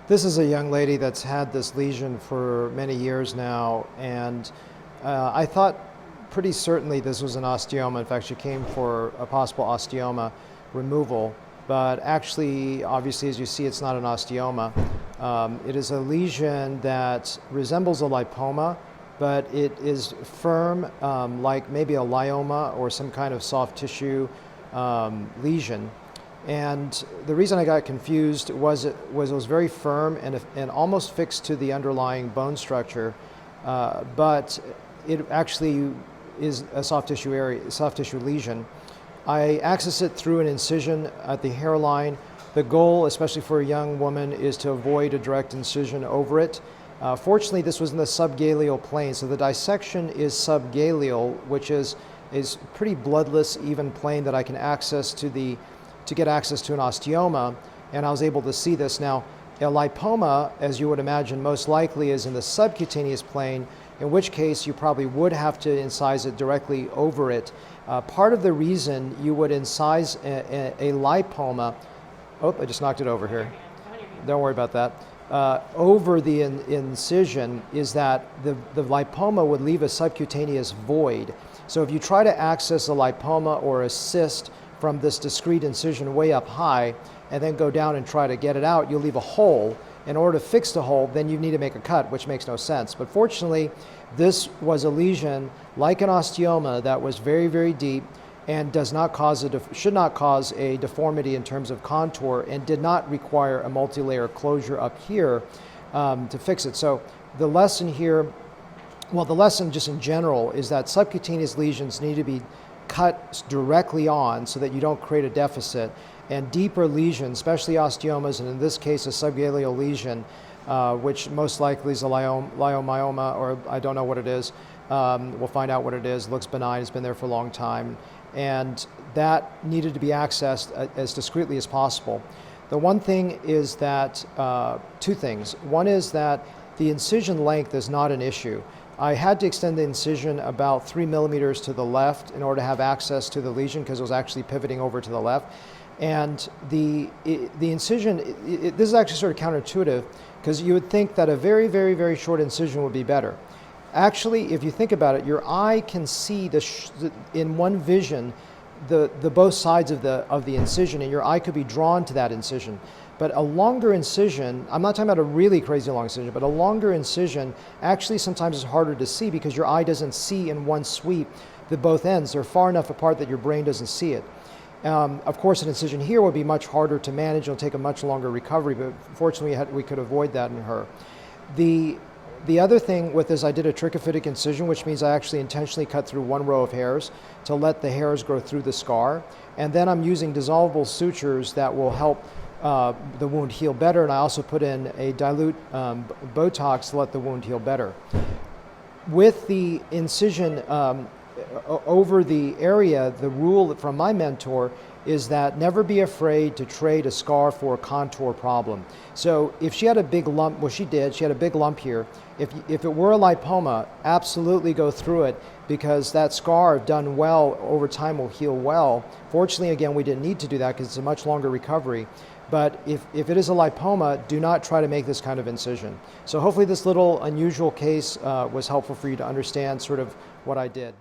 This is a young lady that's had this lesion for many years now, and I thought pretty certainly this was an osteoma. In fact, she came for a possible osteoma removal, but actually, obviously, as you see, it's not an osteoma. It is a lesion that resembles a lipoma, but it is firm, like maybe a lyoma or some kind of soft tissue lesion. And the reason I got confused was it was very firm and almost fixed to the underlying bone structure, but it actually is a soft tissue lesion. I access it through an incision at the hairline. The goal, especially for a young woman, is to avoid a direct incision over it. Fortunately, this was in the subgaleal plane, so the dissection is subgaleal, which is pretty bloodless, even plane that I can access to get access to an osteoma, and I was able to see this. Now, a lipoma, as you would imagine, most likely is in the subcutaneous plane, in which case you probably would have to incise it directly over it. Part of the reason you would incise a lipoma, oh, I just knocked it over here. Don't worry about that. Over the incision is that the lipoma would leave a subcutaneous void. So if you try to access a lipoma or a cyst from this discrete incision way up high and then go down and try to get it out, you'll leave a hole. In order to fix the hole, then you need to make a cut, which makes no sense. But fortunately, this was a lesion like an osteoma that was very, very deep and should not cause a deformity in terms of contour, and did not require a multi-layer closure up here to fix it. So the lesson here, well, the lesson just in general is that subcutaneous lesions need to be cut directly on so that you don't create a deficit, and deeper lesions, especially osteomas, and in this case a subgaleal lesion, which most likely is a leiomyoma, or I don't know what it is. We'll find out what it is. It looks benign, it's been there for a long time, and that needed to be accessed as discreetly as possible. The one thing is that, two things. One is that the incision length is not an issue. I had to extend the incision about 3 millimeters to the left in order to have access to the lesion, because it was actually pivoting over to the left. And the incision, this is actually sort of counterintuitive, because you would think that a very, very, very short incision would be better. Actually, if you think about it, your eye can see in one vision the both sides of the incision, and your eye could be drawn to that incision. But a longer incision, I'm not talking about a really crazy long incision, but a longer incision actually sometimes is harder to see because your eye doesn't see in one sweep the both ends. They're far enough apart that your brain doesn't see it. Of course, an incision here would be much harder to manage. It'll take a much longer recovery, but fortunately we could avoid that in her. The other thing with this, I did a trichophytic incision, which means I actually intentionally cut through one row of hairs to let the hairs grow through the scar. And then I'm using dissolvable sutures that will help the wound heal better, and I also put in a dilute Botox to let the wound heal better. With the incision over the area, the rule from my mentor is that never be afraid to trade a scar for a contour problem. So if she had a big lump, well, she did, she had a big lump here. If it were a lipoma, absolutely go through it, because that scar, if done well, over time will heal well. Fortunately, again, we didn't need to do that because it's a much longer recovery. But if it is a lipoma, do not try to make this kind of incision. So hopefully this little unusual case was helpful for you to understand sort of what I did.